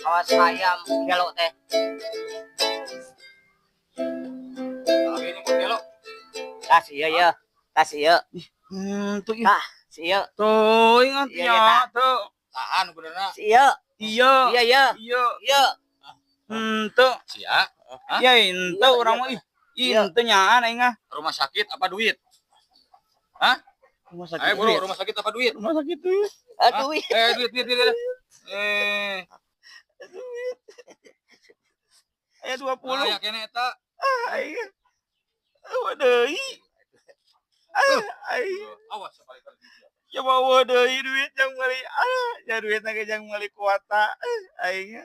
awas ayam gelo teh. Ini pun gelo. Tas iya ya. Tas iya. Tuh Tah, iya. tuh ingat ya tuh. Taan benerna. Iya. Iya. Iya ya. Iya. Iya. Tuh. Sia. Ya ente orang mah ente nyaan aing ah. Rumah sakit apa duit? Hah? Rumah sakit. Ayo bro, rumah sakit apa duit? Rumah sakit tuh. Aduh. Duit. Duit. Aya 20. Aya kene eta. Aing. Waduh. Awas sekali kali. Ya bawa deui duit yang meuli. Ya duit na jang meuli kuota. Aing.